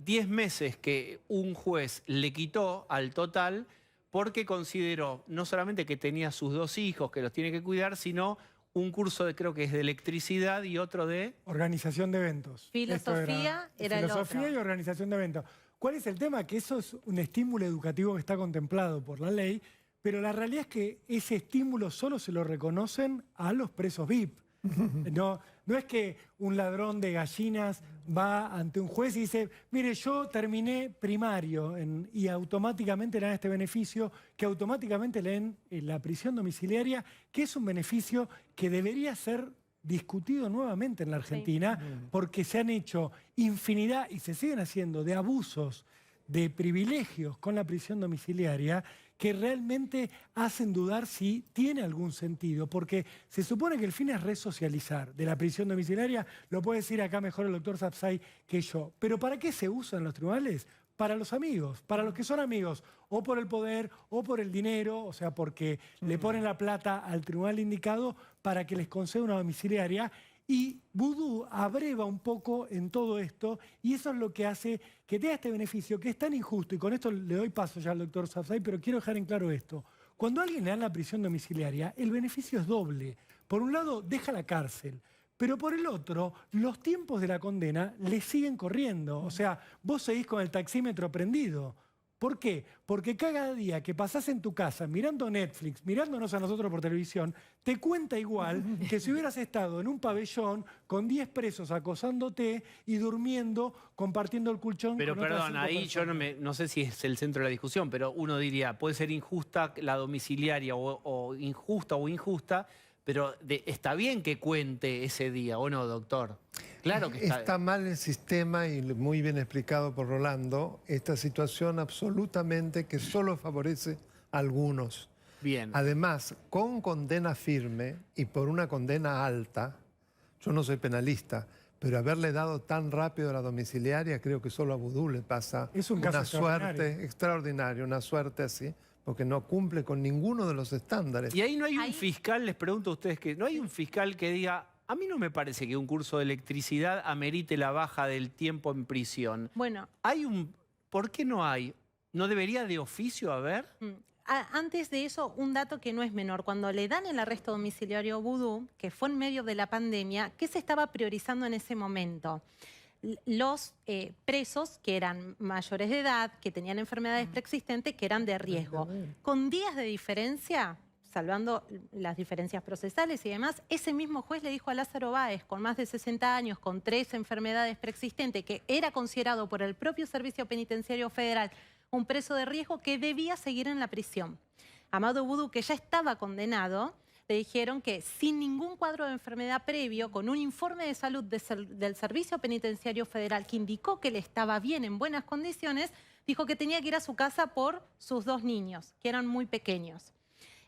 10 meses que un juez le quitó al total porque consideró no solamente que tenía sus 2 hijos, que los tiene que cuidar, sino un curso de, creo que es de electricidad y otro de... Organización de eventos. Filosofía era el otro. Filosofía y organización de eventos. ¿Cuál es el tema? Que eso es un estímulo educativo que está contemplado por la ley, pero la realidad es que ese estímulo solo se lo reconocen a los presos VIP. No es que un ladrón de gallinas va ante un juez y dice, mire, yo terminé primario y automáticamente le dan este beneficio, que automáticamente le den la prisión domiciliaria, que es un beneficio que debería ser discutido nuevamente en la Argentina, porque se han hecho infinidad y se siguen haciendo de abusos, de privilegios con la prisión domiciliaria que realmente hacen dudar si tiene algún sentido, porque se supone que el fin es resocializar de la prisión domiciliaria, lo puede decir acá mejor el doctor Sapsay que yo, pero ¿para qué se usan los tribunales? Para los amigos, para los que son amigos, o por el poder, o por el dinero, o sea, porque le ponen la plata al tribunal indicado para que les conceda una domiciliaria. Y Vudú abreva un poco en todo esto y eso es lo que hace que tenga este beneficio que es tan injusto. Y con esto le doy paso ya al doctor Sapsay, pero quiero dejar en claro esto. Cuando a alguien le dan la prisión domiciliaria, el beneficio es doble. Por un lado, deja la cárcel. Pero por el otro, los tiempos de la condena le siguen corriendo. O sea, vos seguís con el taxímetro prendido. ¿Por qué? Porque cada día que pasás en tu casa mirando Netflix, mirándonos a nosotros por televisión, te cuenta igual que si hubieras estado en un pabellón con 10 presos acosándote y durmiendo, compartiendo el colchón Pero con otras perdón, 5 ahí yo personas. no sé si es el centro de la discusión, pero uno diría, puede ser injusta la domiciliaria o injusta, pero está bien que cuente ese día, ¿o no, doctor? Claro que está. Está mal el sistema y muy bien explicado por Rolando, esta situación absolutamente que solo favorece a algunos. Bien. Además, con condena firme y por una condena alta, yo no soy penalista, pero haberle dado tan rápido la domiciliaria, creo que solo a Vudú le pasa Es un caso una suerte extraordinaria, una suerte así, porque no cumple con ninguno de los estándares. Y ahí no hay un fiscal, les pregunto a ustedes, que no hay un fiscal que diga, a mí no me parece que un curso de electricidad amerite la baja del tiempo en prisión. Bueno. ¿Por qué no hay? ¿No debería de oficio haber? Antes de eso, un dato que no es menor. Cuando le dan el arresto domiciliario a Vudú, que fue en medio de la pandemia, ¿qué se estaba priorizando en ese momento? Los presos que eran mayores de edad, que tenían enfermedades preexistentes, que eran de riesgo. Con días de diferencia, salvando las diferencias procesales y demás, ese mismo juez le dijo a Lázaro Báez, con más de 60 años, con 3 enfermedades preexistentes, que era considerado por el propio Servicio Penitenciario Federal un preso de riesgo, que debía seguir en la prisión. Amado Vudú, que ya estaba condenado, le dijeron que sin ningún cuadro de enfermedad previo, con un informe de salud del Servicio Penitenciario Federal que indicó que él estaba bien, en buenas condiciones, dijo que tenía que ir a su casa por sus 2 niños, que eran muy pequeños.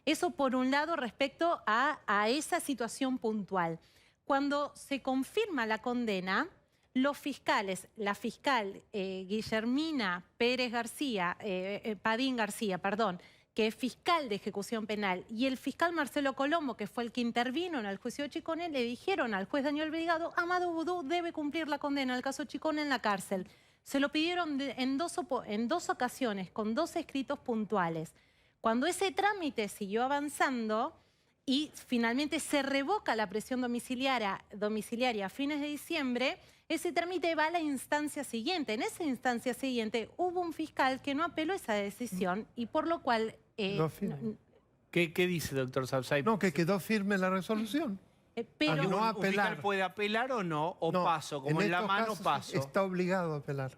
Eso por un lado respecto a esa situación puntual. Cuando se confirma la condena, los fiscales, la fiscal Guillermina Pérez García, Padín García, perdón, que es fiscal de ejecución penal, y el fiscal Marcelo Colombo, que fue el que intervino en el juicio de Chicone, le dijeron al juez Daniel Brigado, Amado Vudú debe cumplir la condena del caso Chicone en la cárcel. Se lo pidieron en dos ocasiones, con 2 escritos puntuales. Cuando ese trámite siguió avanzando y finalmente se revoca la prisión domiciliaria a fines de diciembre, ese trámite va a la instancia siguiente. En esa instancia siguiente hubo un fiscal que no apeló esa decisión y por lo cual... ¿Qué dice, doctor Sapsay? No, que quedó firme la resolución. Pero no ¿Un apelar. fiscal puede apelar o no? ¿O No, paso? Como en la estos mano, casos paso. Está obligado a apelar.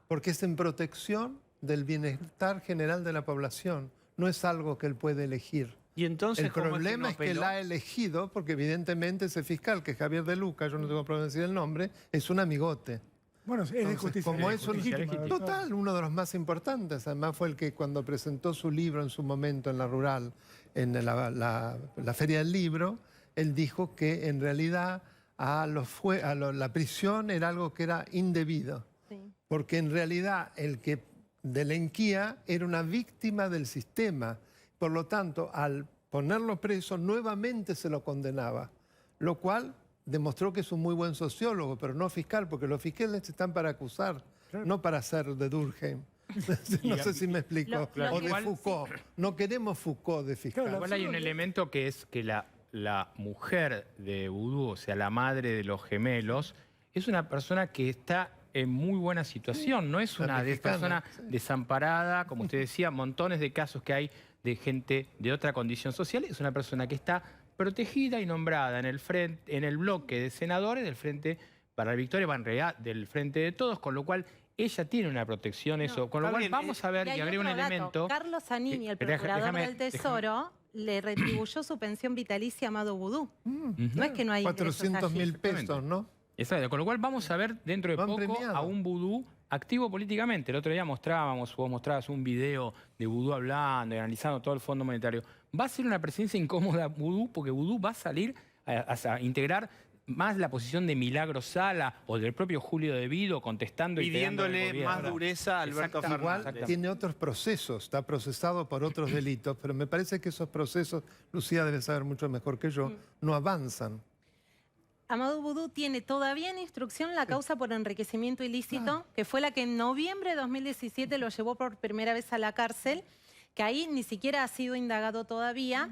Porque es en protección del bienestar general de la población. No es algo que él puede elegir. ¿Y entonces el problema es que él ha elegido, porque evidentemente ese fiscal, que es Javier de Luca, yo no tengo problema de decir el nombre, es un amigote. Bueno, es de justicia. Como es un legítima. total, uno de los más importantes. Además fue el que cuando presentó su libro en su momento en la Rural, en la Feria del Libro, él dijo que en realidad la prisión era algo que era indebido. Sí. Porque en realidad el que delinquía era una víctima del sistema. Por lo tanto, al ponerlo preso, nuevamente se lo condenaba. Lo cual demostró que es un muy buen sociólogo, pero no fiscal, porque los fiscales están para acusar. no para ser de Durkheim. No sé si me explico. O de Foucault. No queremos Foucault de fiscal. Igual hay un elemento que es que la mujer de Vudú, o sea, la madre de los gemelos, es una persona que está en muy buena situación. No es una persona desamparada, como usted decía, montones de casos que hay de gente de otra condición social. Es una persona que está protegida y nombrada en el bloque de senadores del Frente para la Victoria, en realidad del Frente de Todos, con lo cual ella tiene una protección, con lo cual vamos a ver, y agrego un elemento. Carlos Zanini, el procurador del Tesoro, le retribuyó su pensión vitalicia a Amado Vudú. No es que no hay 400.000 pesos, ¿no? Exacto, con lo cual vamos a ver dentro de poco a un Vudú activo políticamente. El otro día vos mostrabas un video de Vudú hablando y analizando todo el Fondo Monetario. Va a ser una presencia incómoda Vudú, porque Vudú va a salir a integrar más la posición de Milagro Sala o del propio Julio De Vido contestando y pidiéndole más dureza a Alberto Fernández. Igual tiene otros procesos, está procesado por otros delitos, pero me parece que esos procesos, Lucía debe saber mucho mejor que yo, no avanzan. Amado Vudú tiene todavía en instrucción la causa por enriquecimiento ilícito, que fue la que en noviembre de 2017 lo llevó por primera vez a la cárcel, que ahí ni siquiera ha sido indagado todavía,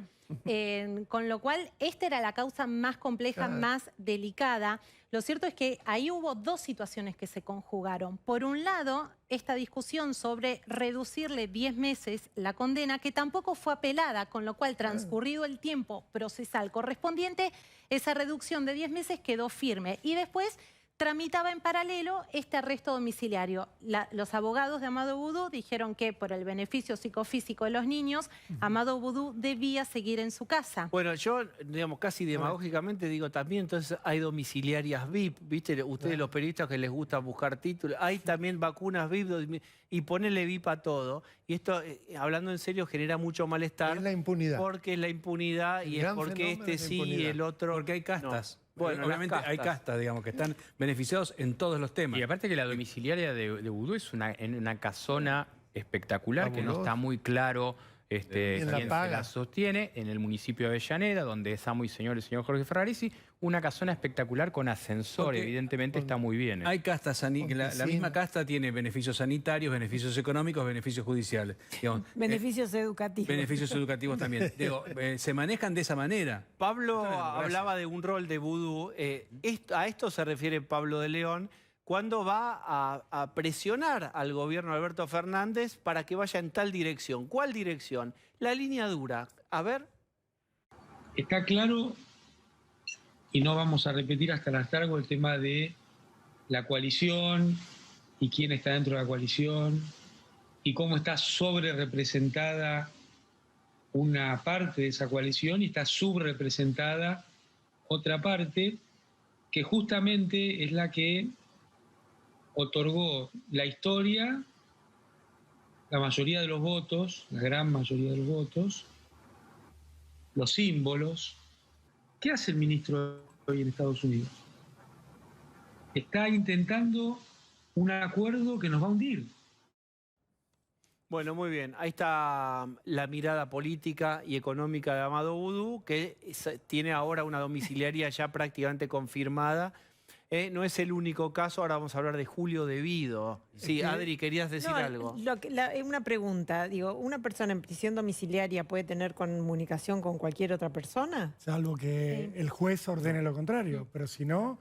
con lo cual esta era la causa más compleja, más delicada. Lo cierto es que ahí hubo dos situaciones que se conjugaron. Por un lado, esta discusión sobre reducirle 10 meses la condena, que tampoco fue apelada, con lo cual, transcurrido el tiempo procesal correspondiente, esa reducción de 10 meses quedó firme. Y después tramitaba en paralelo este arresto domiciliario. Los abogados de Amado Vudú dijeron que por el beneficio psicofísico de los niños, Amado Vudú debía seguir en su casa. Bueno, yo, digamos, casi demagógicamente digo también, entonces hay domiciliarias VIP, ¿viste? Ustedes los periodistas que les gusta buscar títulos, hay también vacunas VIP y ponerle VIP a todo. Y esto, hablando en serio, genera mucho malestar. Es la impunidad. Porque es la impunidad y es porque este sí y el otro... Porque hay castas. No. Bueno, obviamente hay castas, digamos, que están beneficiados en todos los temas. Y aparte que la domiciliaria de Vudú es en una casona espectacular, que no está muy claro quién se la sostiene, en el municipio de Avellaneda, donde es amo y señor el señor Jorge Ferraresi, una casona espectacular con ascensor, porque evidentemente está muy bien. Hay castas, la misma casta tiene beneficios sanitarios, beneficios económicos, beneficios judiciales. Digamos, beneficios educativos. Beneficios educativos también. Digo, se manejan de esa manera. Pablo hablaba de un rol de Vudú. A esto se refiere Pablo de León, cuando va a presionar al gobierno de Alberto Fernández para que vaya en tal dirección. ¿Cuál dirección? La línea dura. A ver. Está claro, y no vamos a repetir hasta el hartazgo el tema de la coalición y quién está dentro de la coalición y cómo está sobre representada una parte de esa coalición y está subrepresentada otra parte que justamente es la que otorgó la historia, la mayoría de los votos, la gran mayoría de los votos, los símbolos. ¿Qué hace el ministro hoy en Estados Unidos? Está intentando un acuerdo que nos va a hundir. Bueno, muy bien. Ahí está la mirada política y económica de Amado Vudú, que tiene ahora una domiciliaria ya prácticamente confirmada. No es el único caso, ahora vamos a hablar de Julio De Vido. Sí, Adri, querías decir algo. Una pregunta, digo, ¿una persona en prisión domiciliaria puede tener comunicación con cualquier otra persona? Salvo que el juez ordene lo contrario, pero si no,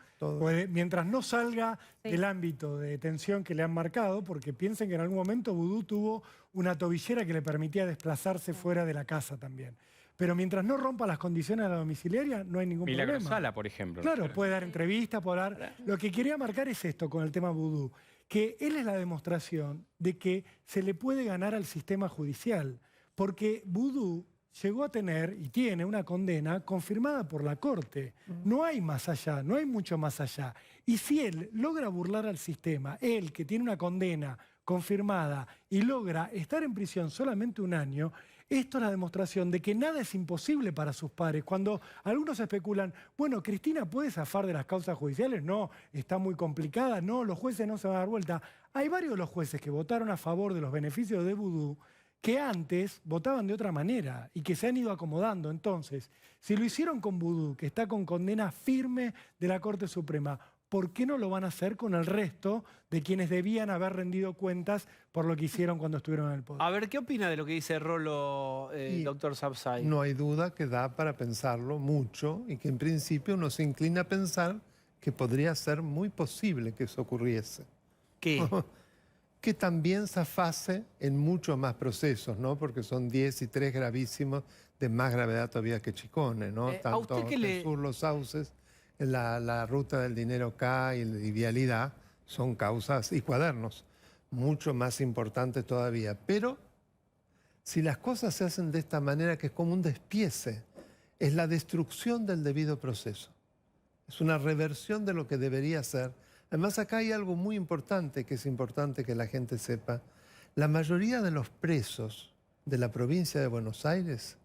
mientras no salga del ámbito de detención que le han marcado, porque piensen que en algún momento Vudú tuvo una tobillera que le permitía desplazarse fuera de la casa también. Pero mientras no rompa las condiciones de la domiciliaria, no hay ningún Milagro problema. Sala, por ejemplo. Claro, puede dar entrevistas, puede dar... Lo que quería marcar es esto con el tema Vudú, que él es la demostración de que se le puede ganar al sistema judicial, porque Vudú llegó a tener y tiene una condena confirmada por la Corte. No hay más allá, no hay mucho más allá. Y si él logra burlar al sistema, él que tiene una condena confirmada y logra estar en prisión solamente un año, esto es la demostración de que nada es imposible para sus pares. Cuando algunos especulan, bueno, Cristina puede zafar de las causas judiciales, no, está muy complicada, no, los jueces no se van a dar vuelta. Hay varios de los jueces que votaron a favor de los beneficios de Vudú que antes votaban de otra manera y que se han ido acomodando. Entonces, si lo hicieron con Vudú, que está con condena firme de la Corte Suprema, ¿por qué no lo van a hacer con el resto de quienes debían haber rendido cuentas por lo que hicieron cuando estuvieron en el poder? A ver, ¿qué opina de lo que dice Rolo, doctor Sapsay? No hay duda que da para pensarlo mucho y que en principio uno se inclina a pensar que podría ser muy posible que eso ocurriese. ¿Qué? Que también zafase en muchos más procesos, ¿no? Porque son 10 y 3 gravísimos de más gravedad todavía que Chicone, ¿no? ¿A usted qué le...? Sur, Los Sauces, la ruta del dinero acá y Vialidad son causas, y Cuadernos, mucho más importantes todavía. Pero si las cosas se hacen de esta manera, que es como un despiece, es la destrucción del debido proceso. Es una reversión de lo que debería ser. Además, acá hay algo muy importante, que es importante que la gente sepa. La mayoría de los presos de la provincia de Buenos Aires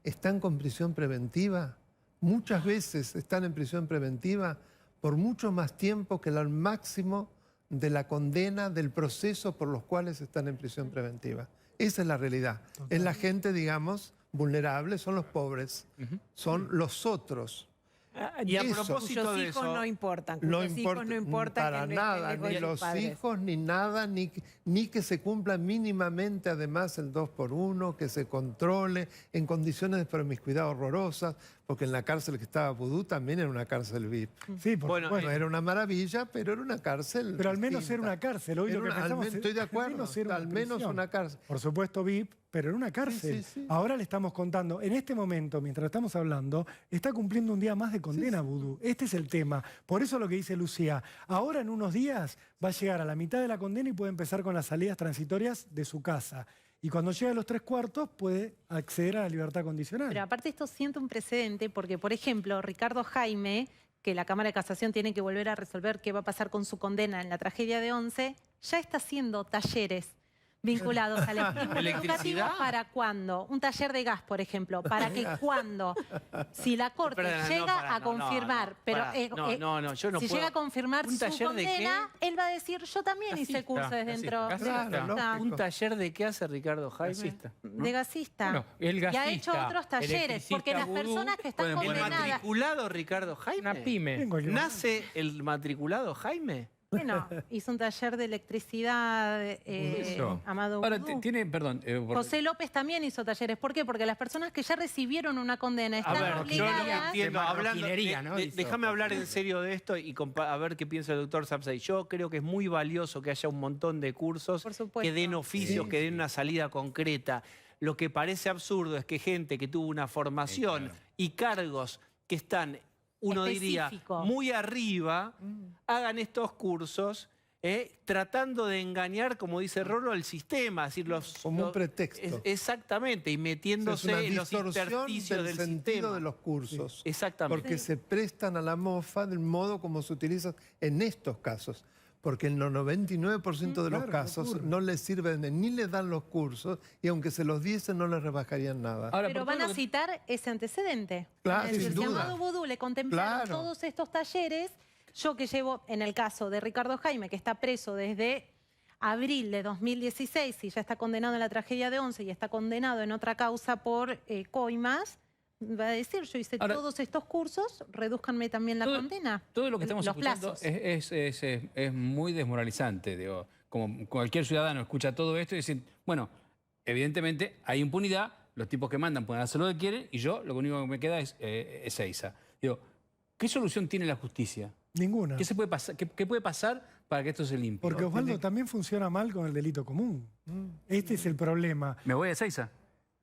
están con prisión preventiva. Muchas veces están en prisión preventiva por mucho más tiempo que el máximo de la condena del proceso por los cuales están en prisión preventiva. Esa es la realidad. Es la gente, digamos, vulnerable, son los pobres, son los otros. Y a Eso. propósito Cuyos de hijos eso... no importan, No cuyos hijos no importan para que nada, el ni los hijos, ni nada, ni que se cumpla mínimamente además el 2x1, que se controle en condiciones de promiscuidad horrorosas, porque en la cárcel que estaba Vudú también era una cárcel VIP. Sí, por Bueno, supuesto. No era una maravilla, pero era una cárcel. Pero al menos distinta. era una cárcel. Hoy lo que pensamos es, estoy de al acuerdo, menos era al una menos prisión. una cárcel. Por supuesto VIP, pero en una cárcel. Sí. Ahora le estamos contando, en este momento, mientras estamos hablando, está cumpliendo un día más de condena Vudú. Este es el tema. Por eso lo que dice Lucía, ahora en unos días va a llegar a la mitad de la condena y puede empezar con las salidas transitorias de su casa. Y cuando llega a los 3/4 puede acceder a la libertad condicional. Pero aparte esto siente un precedente porque, por ejemplo, Ricardo Jaime, que la Cámara de Casación tiene que volver a resolver qué va a pasar con su condena en la tragedia de Once, ya está haciendo talleres vinculados al estímulo ¿Electricidad? educativo. ¿Para cuándo? Un taller de gas, por ejemplo. ¿Para que cuándo? Si la Corte Perdona, llega a confirmar, yo no si puedo. llega a confirmar ¿Un su taller de qué? condena, él va a decir, yo también hice cursos dentro Claro, lógico. ¿Un taller de qué hace Ricardo Jaime? Gasista. de gasista. Bueno, el Y ha gasista, hecho otros talleres, porque las electricista, personas que están pueden poner- ¿El condenadas... matriculado Ricardo Jaime? Una pyme. En cualquier momento. ¿Nace el matriculado Jaime? Bueno, hizo un taller de electricidad, Eso. Amado Ahora, Vudú. tiene, perdón, José López también hizo talleres. ¿Por qué? Porque las personas que ya recibieron una condena A están ver, yo lo que obligadas... entiendo, De hablando, marroquinería, ¿no? Hizo. déjame hablar en serio de esto y a ver qué piensa el doctor Sapsay. Yo creo que es muy valioso que haya un montón de cursos Por supuesto. que den oficios, que den una salida concreta. Lo que parece absurdo es que gente que tuvo una formación claro. y cargos que están, uno diría, Específico. muy arriba, hagan estos cursos tratando de engañar, como dice Rolo, el sistema. Es decir, Como un pretexto. Exactamente, y Es metiéndose una en los distorsión intersticios del sentido sistema. de los cursos. Exactamente. Porque se prestan a la mofa del modo como se utiliza en estos casos. Porque en el 99% de los Claro, casos ocurre. no les sirven ni les dan los cursos y aunque se los diesen no les rebajarían nada. Ahora, Pero por van todo a lo que- citar ese antecedente. Claro, Es decir, sin si a duda. Amado Vudú le contemplaron Claro. todos estos talleres, yo que llevo, en el caso de Ricardo Jaime, que está preso desde abril de 2016 y ya está condenado en la tragedia de Once y está condenado en otra causa por coimas, va a decir, yo hice Ahora, todos estos cursos, redúzcanme también la condena. Todo lo que estamos los escuchando plazos. es muy desmoralizante. Digo, como cualquier ciudadano escucha todo esto y dice, bueno, evidentemente hay impunidad, los tipos que mandan pueden hacer lo que quieren y yo lo único que me queda es Ezeiza. Digo, ¿qué solución tiene la justicia? Ninguna. ¿Qué puede pasar para que esto se limpie? Porque Osvaldo también funciona mal con el delito común. Este es el problema. ¿Me voy a Ezeiza?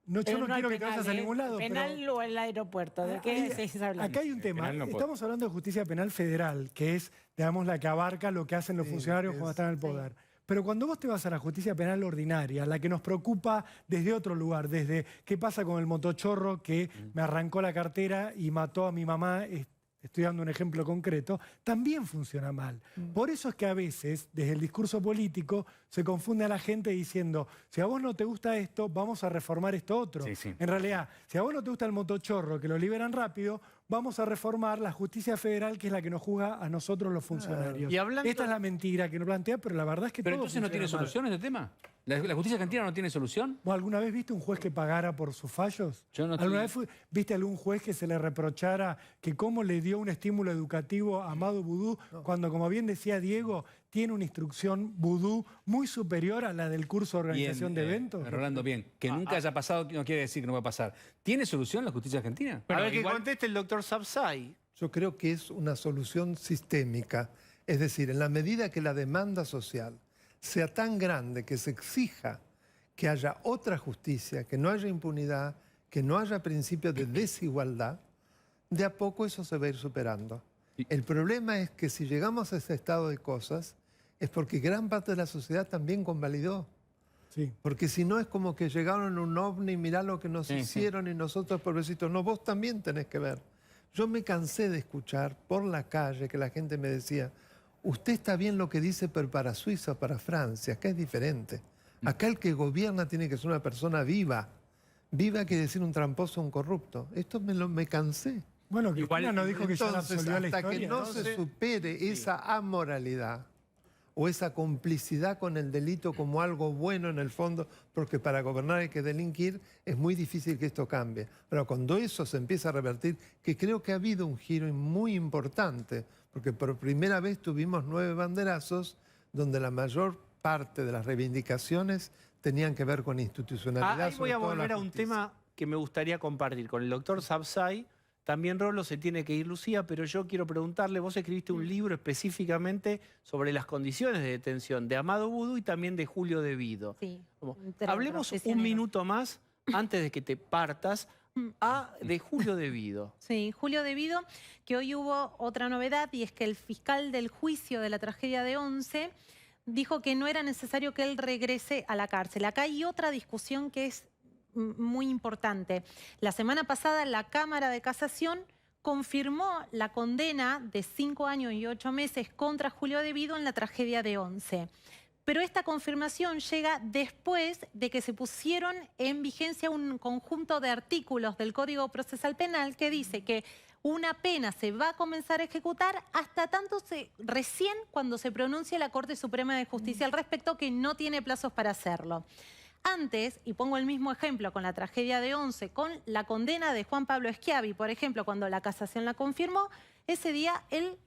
No, yo Pero no al quiero que te penal, vayas a ningún lado. ¿Penal pero o el aeropuerto? ¿De qué se está hablando? acá hay un tema. penal no puede. Estamos hablando de justicia penal federal, que es, digamos, la que abarca lo que hacen los funcionarios cuando están en el poder. Pero cuando vos te vas a la justicia penal ordinaria, la que nos preocupa desde otro lugar, desde qué pasa con el motochorro que me arrancó la cartera y mató a mi mamá, estoy dando un ejemplo concreto, también funciona mal. Por eso es que a veces, desde el discurso político, se confunde a la gente diciendo, si a vos no te gusta esto, vamos a reformar esto otro. Sí, sí. En realidad, si a vos no te gusta el motochorro, que lo liberan rápido, vamos a reformar la justicia federal, que es la que nos juzga a nosotros los funcionarios. Y hablando- Esta es la mentira que nos plantea, pero la verdad es que ¿Pero todo entonces no tiene funciona mal. solución este tema? ¿La justicia argentina no tiene solución? ¿Vos alguna vez viste un juez que pagara por sus fallos? Yo no ¿Alguna vez viste algún juez que se le reprochara que cómo le dio un estímulo educativo a Amado Boudou cuando, como bien decía Diego, tiene una instrucción vudú muy superior a la del curso de organización de eventos? Rolando, bien. Que nunca haya pasado no quiere decir que no va a pasar. ¿Tiene solución la justicia argentina? A ver, que conteste el doctor Sapsay. Yo creo que es una solución sistémica. Es decir, en la medida que la demanda social sea tan grande que se exija que haya otra justicia, que no haya impunidad, que no haya principio de desigualdad, de a poco eso se va a ir superando. El problema es que si llegamos a ese estado de cosas, es porque gran parte de la sociedad también convalidó. Sí. Porque si no es como que llegaron en un ovni, mirá lo que nos hicieron y nosotros, pobrecitos, no, vos también tenés que ver. Yo me cansé de escuchar por la calle que la gente me decía, usted está bien lo que dice, pero para Suiza, para Francia, acá es diferente. Acá el que gobierna tiene que ser una persona viva. Viva quiere decir un tramposo, un corrupto. Esto me cansé. Bueno, Cristina no dijo que ya la Entonces, absolvió la hasta historia. que no se supere esa amoralidad o esa complicidad con el delito como algo bueno en el fondo, porque para gobernar hay que delinquir, es muy difícil que esto cambie. Pero cuando eso se empieza a revertir, que creo que ha habido un giro muy importante, porque por primera vez tuvimos 9 banderazos donde la mayor parte de las reivindicaciones tenían que ver con institucionalidad. Ahí voy a volver a un tema que me gustaría compartir con el doctor Sapsay. También Rolo se tiene que ir, Lucía, pero yo quiero preguntarle, vos escribiste un libro específicamente sobre las condiciones de detención de Amado Boudou y también de Julio De Vido. Sí, hablemos un minuto más, antes de que te partas, de Julio De Vido. Sí, Julio De Vido, que hoy hubo otra novedad y es que el fiscal del juicio de la tragedia de Once dijo que no era necesario que él regrese a la cárcel. Acá hay otra discusión que es muy importante. La semana pasada la Cámara de Casación confirmó la condena de 5 años y 8 meses contra Julio De Vido en la tragedia de Once. Pero esta confirmación llega después de que se pusieron en vigencia un conjunto de artículos del Código Procesal Penal que dice que una pena se va a comenzar a ejecutar hasta tanto recién cuando se pronuncie la Corte Suprema de Justicia al respecto, que no tiene plazos para hacerlo. Antes, y pongo el mismo ejemplo con la tragedia de Once, con la condena de Juan Pablo Schiavi, por ejemplo, cuando la casación la confirmó, ese día él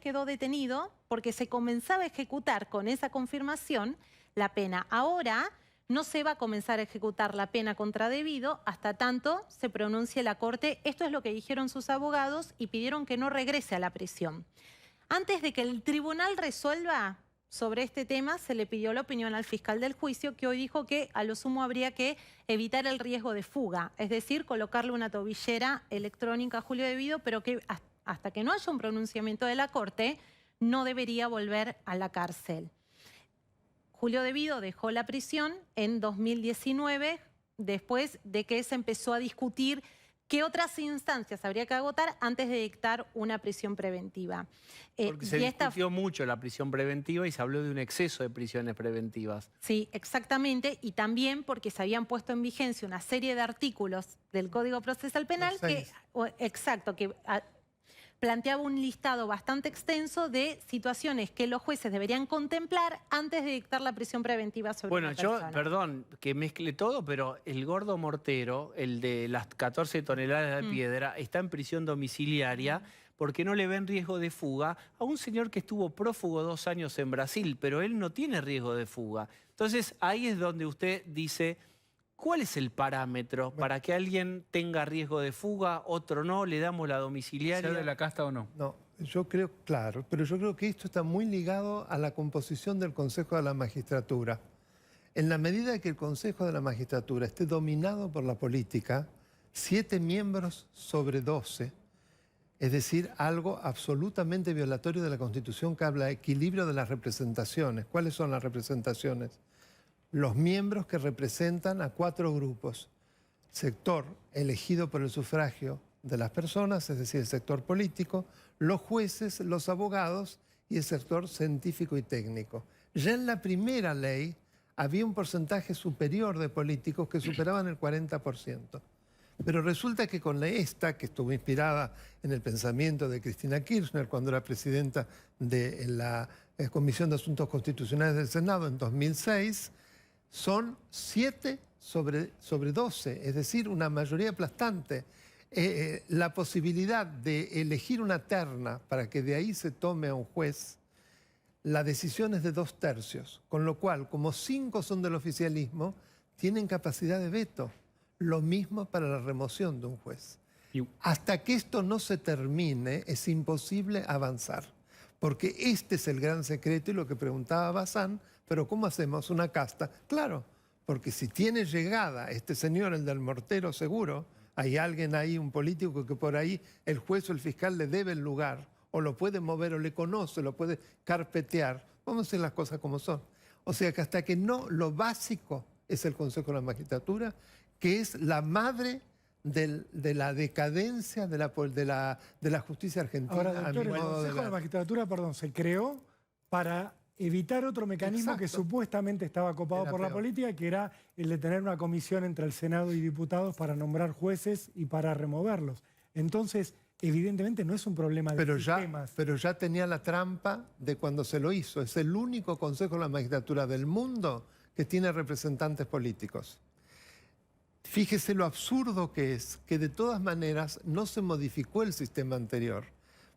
quedó detenido porque se comenzaba a ejecutar con esa confirmación la pena. Ahora no se va a comenzar a ejecutar la pena contra De Vido hasta tanto se pronuncie la Corte. Esto es lo que dijeron sus abogados y pidieron que no regrese a la prisión. Antes de que el tribunal resuelva sobre este tema, se le pidió la opinión al fiscal del juicio, que hoy dijo que a lo sumo habría que evitar el riesgo de fuga, es decir, colocarle una tobillera electrónica a Julio De Vido, pero que hasta que no haya un pronunciamiento de la Corte, no debería volver a la cárcel. Julio De Vido dejó la prisión en 2019, después de que se empezó a discutir qué otras instancias habría que agotar antes de dictar una prisión preventiva. Porque se discutió mucho la prisión preventiva y se habló de un exceso de prisiones preventivas. Sí, exactamente, y también porque se habían puesto en vigencia una serie de artículos del Código Procesal Penal que planteaba un listado bastante extenso de situaciones que los jueces deberían contemplar antes de dictar la prisión preventiva sobre una persona. Bueno, perdón que mezcle todo, pero el gordo Mortero, el de las 14 toneladas de piedra, está en prisión domiciliaria porque no le ven riesgo de fuga a un señor que estuvo prófugo 2 años en Brasil, pero él no tiene riesgo de fuga. Entonces, ahí es donde usted dice, ¿cuál es el parámetro para que alguien tenga riesgo de fuga, otro no, le damos la domiciliaria? ¿Sea de la casta o no? No, yo creo, claro, pero yo creo que esto está muy ligado a la composición del Consejo de la Magistratura. En la medida que el Consejo de la Magistratura esté dominado por la política, 7 miembros sobre 12, es decir, algo absolutamente violatorio de la Constitución que habla de equilibrio de las representaciones. ¿Cuáles son las representaciones? Los miembros que representan a 4 grupos. Sector elegido por el sufragio de las personas, es decir, el sector político, los jueces, los abogados y el sector científico y técnico. Ya en la primera ley había un porcentaje superior de políticos que superaban el 40%. Pero resulta que con esta, que estuvo inspirada en el pensamiento de Cristina Kirchner cuando era presidenta de la Comisión de Asuntos Constitucionales del Senado en 2006, son 7 sobre 12, es decir, una mayoría aplastante. La posibilidad de elegir una terna para que de ahí se tome a un juez, la decisión es de 2/3, con lo cual, como 5 son del oficialismo, tienen capacidad de veto. Lo mismo para la remoción de un juez. Hasta que esto no se termine, es imposible avanzar. Porque este es el gran secreto y lo que preguntaba Bazán, pero ¿cómo hacemos una casta? Claro, porque si tiene llegada este señor, el del mortero seguro, hay alguien ahí, un político que por ahí el juez o el fiscal le debe el lugar, o lo puede mover, o le conoce, lo puede carpetear. Vamos a decir las cosas como son. O sea que hasta que no, lo básico es el Consejo de la Magistratura, que es la madre de la decadencia de la justicia argentina. Ahora, doctor, el Consejo de la Magistratura, perdón, se creó para evitar otro mecanismo que supuestamente estaba copado por la política, que era el de tener una comisión entre el Senado y diputados para nombrar jueces y para removerlos. Entonces, evidentemente no es un problema de sistemas. Pero ya tenía la trampa de cuando se lo hizo. Es el único Consejo de la Magistratura del mundo que tiene representantes políticos. Fíjese lo absurdo que es, que de todas maneras no se modificó el sistema anterior.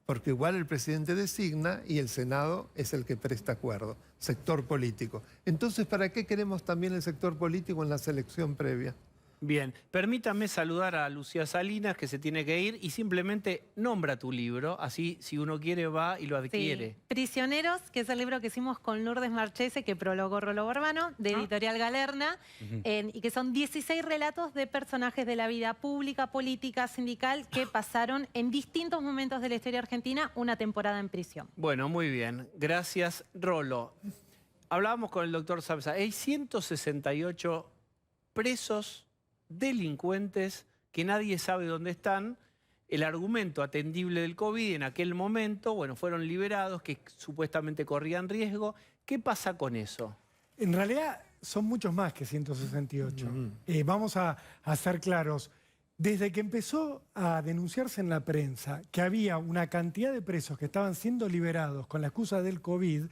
Porque igual el presidente designa y el Senado es el que presta acuerdo, sector político. Entonces, ¿para qué queremos también el sector político en la selección previa? Bien, permítame saludar a Lucía Salinas, que se tiene que ir, y simplemente nombra tu libro, así si uno quiere va y lo adquiere. Sí. Prisioneros, que es el libro que hicimos con Lourdes Marchese, que prologó Rolo Borbano, de Editorial Galerna, y que son 16 relatos de personajes de la vida pública, política, sindical, que pasaron en distintos momentos de la historia argentina una temporada en prisión. Bueno, muy bien. Gracias, Rolo. Hablábamos con el doctor Sabza. Hay 168 presos delincuentes que nadie sabe dónde están. El argumento atendible del COVID en aquel momento, bueno, fueron liberados, que supuestamente corrían riesgo. ¿Qué pasa con eso? En realidad son muchos más que 168. Vamos a ser claros. Desde que empezó a denunciarse en la prensa que había una cantidad de presos que estaban siendo liberados con la excusa del COVID,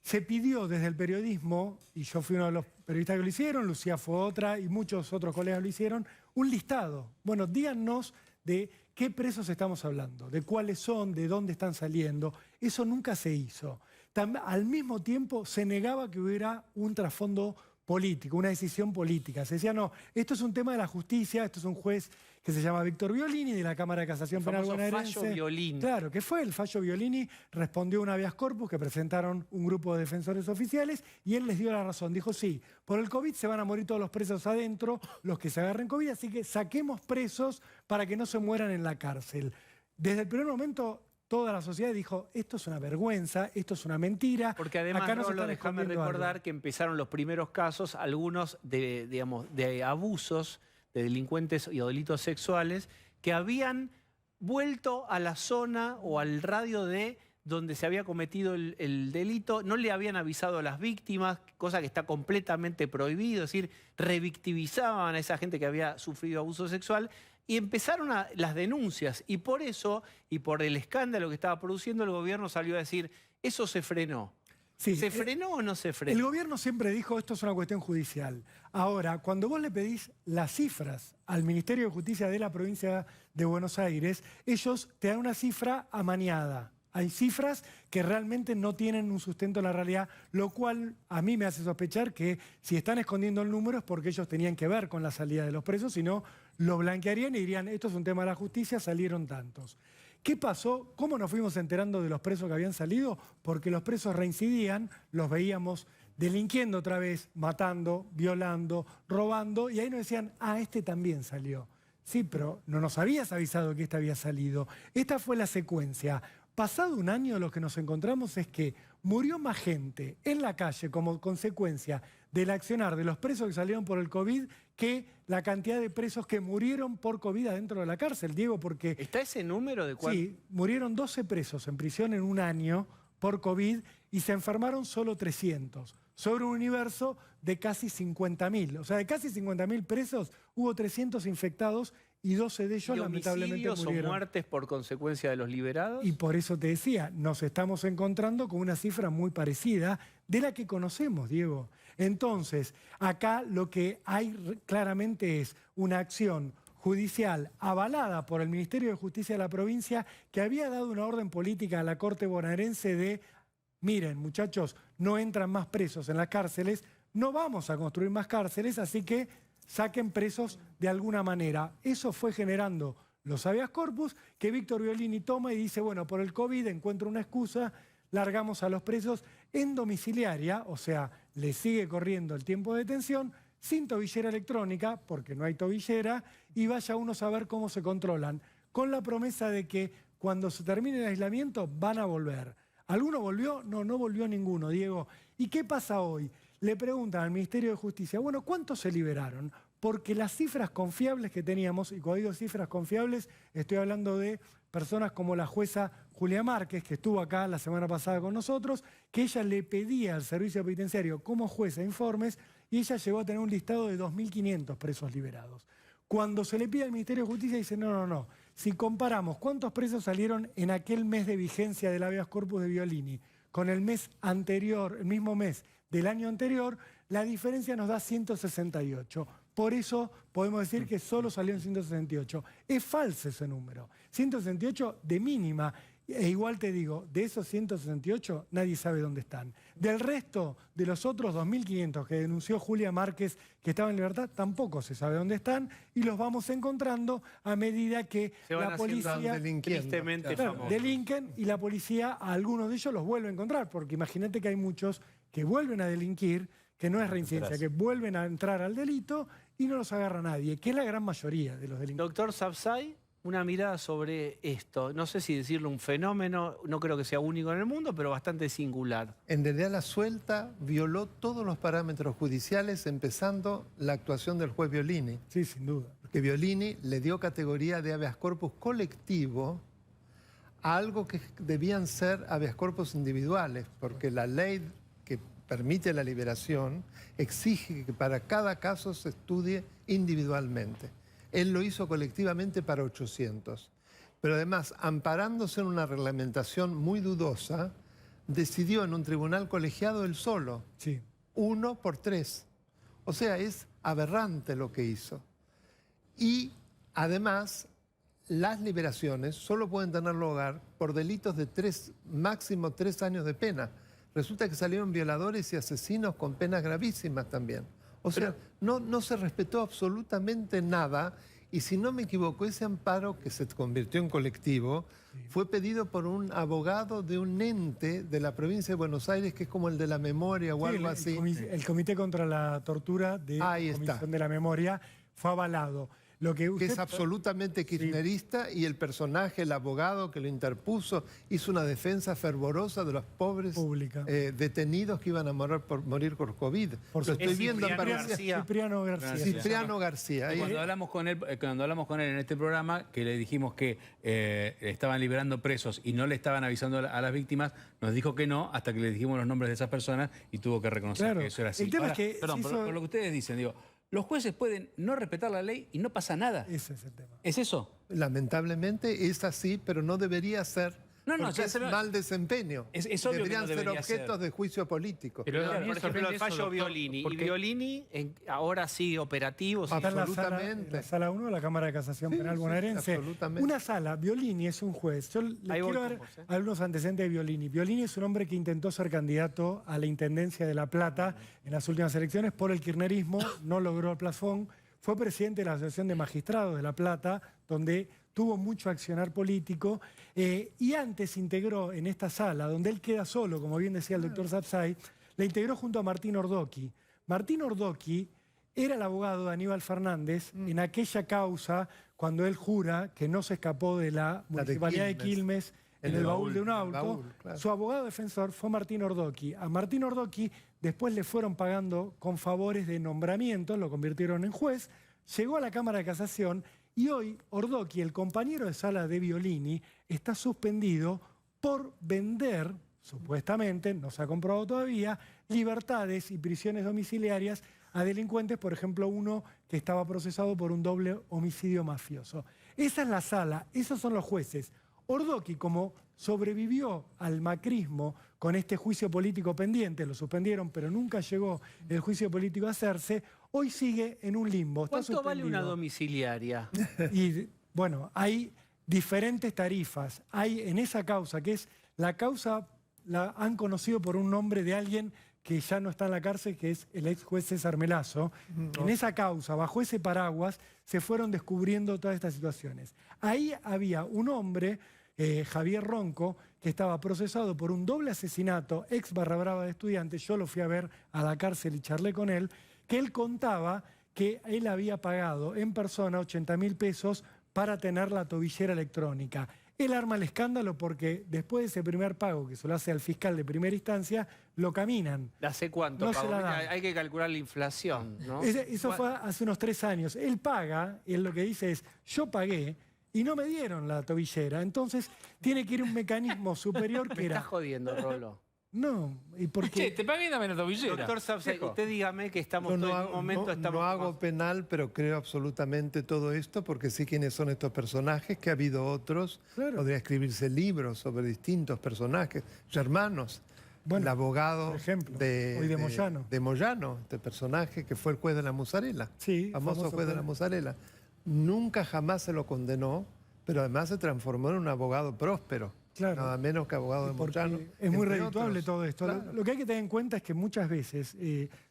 se pidió desde el periodismo, y yo fui uno de los periodistas que lo hicieron, Lucía fue otra y muchos otros colegas lo hicieron, un listado. Bueno, díganos de qué presos estamos hablando, de cuáles son, de dónde están saliendo. Eso nunca se hizo. Al mismo tiempo se negaba que hubiera un trasfondo político, una decisión política. Se decía, no, esto es un tema de la justicia, esto es un juez que se llama Víctor Violini, de la Cámara de Casación Penal bonaerense. Fallo Violini. Claro, que fue el fallo Violini, respondió un habeas corpus que presentaron un grupo de defensores oficiales y él les dio la razón. Dijo, sí, por el COVID se van a morir todos los presos adentro, los que se agarren COVID, así que saquemos presos para que no se mueran en la cárcel. Desde el primer momento, toda la sociedad dijo, esto es una vergüenza, esto es una mentira. Porque además, acá Rolo, déjame recordar que empezaron los primeros casos, algunos de abusos, de delincuentes y delitos sexuales, que habían vuelto a la zona o al radio de donde se había cometido el delito, no le habían avisado a las víctimas, cosa que está completamente prohibido, es decir, revictimizaban a esa gente que había sufrido abuso sexual, y empezaron las denuncias, y por eso, y por el escándalo que estaba produciendo, el gobierno salió a decir, eso se frenó. Sí, ¿Se frenó o no se frenó? El gobierno siempre dijo, esto es una cuestión judicial. Ahora, cuando vos le pedís las cifras al Ministerio de Justicia de la provincia de Buenos Aires, ellos te dan una cifra amañada. Hay cifras que realmente no tienen un sustento en la realidad, lo cual a mí me hace sospechar que si están escondiendo el número es porque ellos tenían que ver con la salida de los presos, si no, lo blanquearían y dirían, esto es un tema de la justicia, salieron tantos. ¿Qué pasó? ¿Cómo nos fuimos enterando de los presos que habían salido? Porque los presos reincidían, los veíamos delinquiendo otra vez, matando, violando, robando, y ahí nos decían, ah, este también salió. Sí, pero no nos habías avisado que este había salido. Esta fue la secuencia. Pasado un año lo que nos encontramos es que murió más gente en la calle como consecuencia del accionar de los presos que salieron por el COVID que la cantidad de presos que murieron por COVID adentro de la cárcel, Diego, porque... ¿Está ese número de cuál? Sí, murieron 12 presos en prisión en un año por COVID y se enfermaron solo 300, sobre un universo de casi 50.000. O sea, de casi 50.000 presos, hubo 300 infectados y 12 de ellos lamentablemente murieron. ¿O muertes por consecuencia de los liberados? Y por eso te decía, nos estamos encontrando con una cifra muy parecida de la que conocemos, Diego. Entonces, acá lo que hay claramente es una acción judicial avalada por el Ministerio de Justicia de la provincia, que había dado una orden política a la Corte bonaerense de: miren, muchachos, no entran más presos en las cárceles, no vamos a construir más cárceles, así que saquen presos de alguna manera. Eso fue generando los habeas corpus, que Víctor Violini toma y dice: bueno, por el COVID encuentro una excusa, largamos a los presos en domiciliaria, o sea, le sigue corriendo el tiempo de detención, sin tobillera electrónica, porque no hay tobillera, y vaya uno a saber cómo se controlan, con la promesa de que cuando se termine el aislamiento van a volver. ¿Alguno volvió? No, no volvió ninguno, Diego. ¿Y qué pasa hoy? Le preguntan al Ministerio de Justicia: bueno, ¿cuántos se liberaron? Porque las cifras confiables que teníamos, y cuando digo cifras confiables, estoy hablando de personas como la jueza Julia Márquez, que estuvo acá la semana pasada con nosotros, que ella le pedía al servicio penitenciario como jueza informes, y ella llegó a tener un listado de 2.500 presos liberados. Cuando se le pide al Ministerio de Justicia, dice: no, no, no. Si comparamos cuántos presos salieron en aquel mes de vigencia del habeas corpus de Violini con el mes anterior, el mismo mes del año anterior, la diferencia nos da 168. Por eso podemos decir que solo salió en 168. Es falso ese número. 168 de mínima. E igual te digo, de esos 168 nadie sabe dónde están. Del resto de los otros 2.500 que denunció Julia Márquez que estaban en libertad, tampoco se sabe dónde están, y los vamos encontrando a medida que la policía tristemente delinquen, y la policía a algunos de ellos los vuelve a encontrar, porque imagínate que hay muchos que vuelven a delinquir, que no es reincidencia, que vuelven a entrar al delito y no los agarra nadie, que es la gran mayoría de los delincuentes. Doctor Sapsay, una mirada sobre esto. No sé si decirlo un fenómeno, no creo que sea único en el mundo, pero bastante singular. En realidad la suelta violó todos los parámetros judiciales, empezando la actuación del juez Violini. Sí, sin duda. Porque Violini le dio categoría de habeas corpus colectivo a algo que debían ser habeas corpus individuales, porque la ley que permite la liberación exige que para cada caso se estudie individualmente. Él lo hizo colectivamente para 800. Pero además, amparándose en una reglamentación muy dudosa, decidió en un tribunal colegiado él solo. Sí. 1 por 3. O sea, es aberrante lo que hizo. Y además, las liberaciones solo pueden tener lugar por delitos de máximo 3 años de pena. Resulta que salieron violadores y asesinos con penas gravísimas también. O sea, no se respetó absolutamente nada, y si no me equivoco, ese amparo que se convirtió en colectivo fue pedido por un abogado de un ente de la provincia de Buenos Aires, que es como el de la memoria o algo así. El Comité contra la Tortura de la Comisión de la Memoria fue avalado. Lo que es absolutamente kirchnerista, y el personaje, el abogado que lo interpuso, hizo una defensa fervorosa de los pobres detenidos que iban a morir por COVID. Lo estoy viendo en Cipriano García. Cipriano García. Cuando hablamos con él en este programa, que le dijimos que estaban liberando presos y no le estaban avisando a las víctimas, nos dijo que no, hasta que le dijimos los nombres de esas personas y tuvo que reconocer que eso era así. El tema es que perdón, por lo que ustedes dicen, digo, los jueces pueden no respetar la ley y no pasa nada. Ese es el tema. ¿Es eso? Lamentablemente es así, pero no debería ser. Porque es mal desempeño. Es obvio Deberían que no ser objetos de juicio político. Pero por ejemplo, el fallo Violini. Y Violini ahora sigue operativo. Absolutamente. La sala 1 de la Cámara de Casación Penal bonaerense. Absolutamente. Una sala, Violini es un juez. Yo le quiero dar algunos antecedentes de Violini. Violini es un hombre que intentó ser candidato a la Intendencia de La Plata en las últimas elecciones por el kirchnerismo, no logró el plafón. Fue presidente de la Asociación de Magistrados de La Plata, donde tuvo mucho accionar político, y antes integró en esta sala, donde él queda solo, como bien decía el doctor Sapsay, la integró junto a Martín Ordocchi. Martín Ordocchi era el abogado de Aníbal Fernández en aquella causa, cuando él jura que no se escapó de la Municipalidad de Quilmes en el baúl de un auto. Su abogado defensor fue Martín Ordocchi. A Martín Ordocchi después le fueron pagando con favores de nombramiento, lo convirtieron en juez, llegó a la Cámara de Casación, y hoy Ordocchi, el compañero de sala de Violini, está suspendido por vender, supuestamente, no se ha comprobado todavía, libertades y prisiones domiciliarias a delincuentes, por ejemplo, uno que estaba procesado por un doble homicidio mafioso. Esa es la sala, esos son los jueces. Ordocchi, como sobrevivió al macrismo con este juicio político pendiente, lo suspendieron, pero nunca llegó el juicio político a hacerse, hoy sigue en un limbo. Está ¿Cuánto vale una suspendido. domiciliaria? Y bueno, hay diferentes tarifas. Hay en esa causa, que es la causa, la han conocido por un nombre de alguien que ya no está en la cárcel, que es el ex juez César Melazo. En esa causa, bajo ese paraguas, se fueron descubriendo todas estas situaciones. Ahí había un hombre, Javier Ronco, que estaba procesado por un doble asesinato, ex barra brava de estudiantes. Yo lo fui a ver a la cárcel y charlé con él, que él contaba que él había pagado en persona 80.000 pesos para tener la tobillera electrónica. Él arma el escándalo porque después de ese primer pago, que se lo hace al fiscal de primera instancia, lo caminan. ¿Hace cuánto? No se la dan. Hay que calcular la inflación, ¿no? Eso fue hace unos 3 años. Él paga, y él lo que dice es, yo pagué y no me dieron la tobillera. Entonces tiene que ir un mecanismo superior que Me era... estás jodiendo, Rolo. No, y porque... Che, te pagué y dame la tobillera. Doctor Sapsay, Viejo. usted dígame que estamos Yo todo no en hago, un momento... no- estamos no hago penal, pero creo absolutamente todo esto porque sé quiénes son estos personajes, que ha habido otros. Claro. Podría escribirse libros sobre distintos personajes, hermanos. Bueno, el abogado por ejemplo, de, hoy de Moyano. de Moyano, este personaje que fue el juez de la Musarela. Sí, Famoso juez de la Musarela. Nunca jamás se lo condenó, pero además se transformó en un abogado próspero. Claro. Nada menos que abogado de Porque Moyano. es muy entre redituable otros. todo esto. Claro. Lo que hay que tener en cuenta es que muchas veces,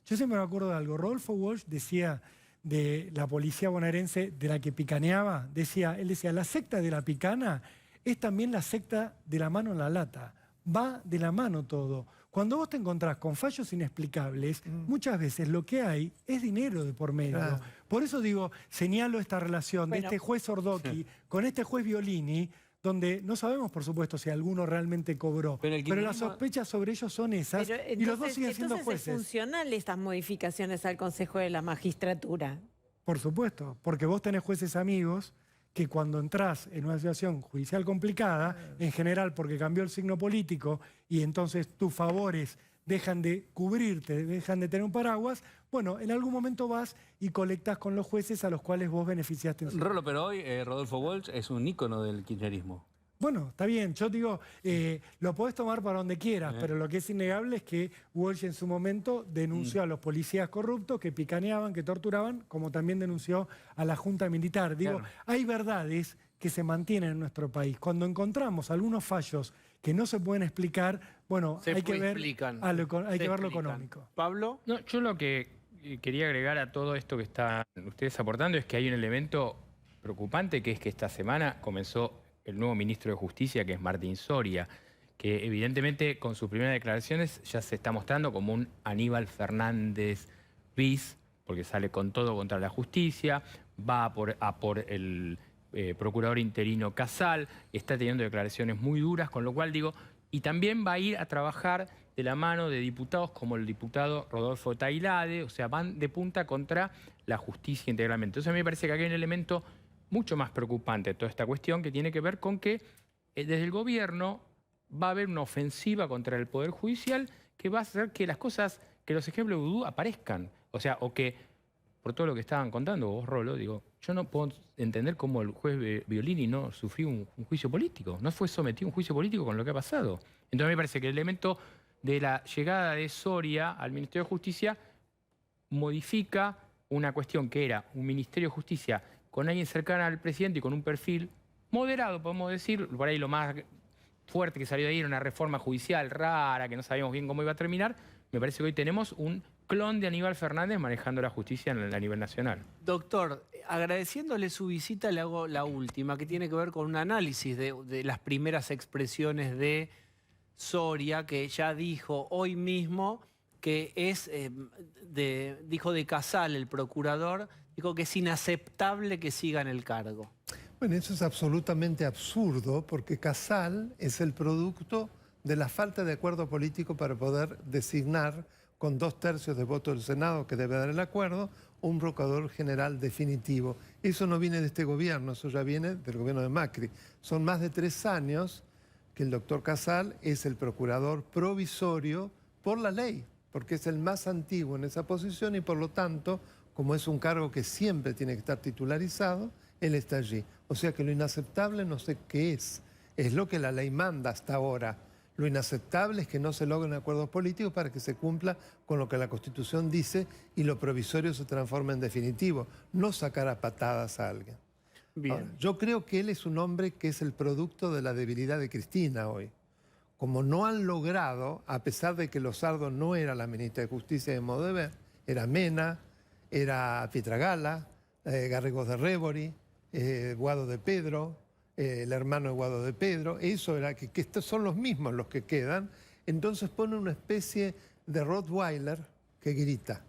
yo siempre me acuerdo de algo, Rodolfo Walsh decía de la policía bonaerense de la que picaneaba, él decía, la secta de la picana es también la secta de la mano en la lata, va de la mano todo. Cuando vos te encontrás con fallos inexplicables, muchas veces lo que hay es dinero de por medio. Claro. Por eso digo, señalo esta relación de Bueno. este juez Ordoqui con este juez Violini, donde no sabemos, por supuesto, si alguno realmente cobró, Pero el pero las kirchnerismo- sospechas sobre ellos son esas, Pero y los dos siguen siendo entonces es jueces. funcional estas modificaciones al Consejo de la Magistratura. Por supuesto, porque vos tenés jueces amigos que cuando entrás en una situación judicial complicada, en general porque cambió el signo político y entonces tus favores dejan de cubrirte, dejan de tener un paraguas, bueno, en algún momento vas y colectas con los jueces a los cuales vos beneficiaste en su Rolo, pero hoy Rodolfo Walsh es un ícono del kirchnerismo. Bueno, está bien, yo digo, lo podés tomar para donde quieras, pero lo que es innegable es que Walsh en su momento denunció a los policías corruptos que picaneaban, que torturaban, como también denunció a la Junta Militar. Digo, Claro. hay verdades que se mantienen en nuestro país. Cuando encontramos algunos fallos que no se pueden explicar, bueno, Se hay que ver, explican. hay Se que ver lo explican. económico. Pablo. No, yo lo que quería agregar a todo esto que están ustedes aportando es que hay un elemento preocupante, que es que esta semana comenzó el nuevo ministro de Justicia, que es Martín Soria, que evidentemente con sus primeras declaraciones ya se está mostrando como un Aníbal Fernández bis, porque sale con todo contra la justicia, va a por el procurador interino Casal, está teniendo declaraciones muy duras, con lo cual digo, y también va a ir a trabajar de la mano de diputados como el diputado Rodolfo Tailade, o sea, van de punta contra la justicia integralmente. Entonces a mí me parece que aquí hay un elemento mucho más preocupante de toda esta cuestión, que tiene que ver con que desde el gobierno va a haber una ofensiva contra el Poder Judicial que va a hacer que las cosas, que los ejemplos de vudú aparezcan. O sea, o que, por todo lo que estaban contando vos, Rolo, digo, yo no puedo entender cómo el juez Violini no sufrió un juicio político, no fue sometido a un juicio político con lo que ha pasado. Entonces me parece que el elemento de la llegada de Soria al Ministerio de Justicia modifica una cuestión que era un Ministerio de Justicia con alguien cercano al presidente y con un perfil moderado, podemos decir. Por ahí lo más fuerte que salió de ahí era una reforma judicial rara, que no sabíamos bien cómo iba a terminar. Me parece que hoy tenemos un clon de Aníbal Fernández manejando la justicia a nivel nacional. Doctor, agradeciéndole su visita, le hago la última, que tiene que ver con un análisis de las primeras expresiones de Soria, que ya dijo hoy mismo que es, dijo de Casal, el procurador, dijo que es inaceptable que siga en el cargo. Bueno, eso es absolutamente absurdo porque Casal es el producto de la falta de acuerdo político para poder designar con 2/3 de votos del Senado, que debe dar el acuerdo, un procurador general definitivo. Eso no viene de este gobierno, eso ya viene del gobierno de Macri. Son más de 3 años que el doctor Casal es el procurador provisorio por la ley, porque es el más antiguo en esa posición y por lo tanto, como es un cargo que siempre tiene que estar titularizado, él está allí. O sea que lo inaceptable no sé qué es. Es lo que la ley manda hasta ahora. Lo inaceptable es que no se logren acuerdos políticos para que se cumpla con lo que la Constitución dice y lo provisorio se transforme en definitivo, no sacar a patadas a alguien. Bien. Ahora, yo creo que él es un hombre que es el producto de la debilidad de Cristina hoy. Como no han logrado, a pesar de que Lozardo no era la ministra de Justicia de modo de ver, era Mena, era Pietragala, Garrigós de Rébori, Guado de Pedro, el hermano de Guado de Pedro, eso era que estos son los mismos los que quedan, entonces pone una especie de Rottweiler que grita.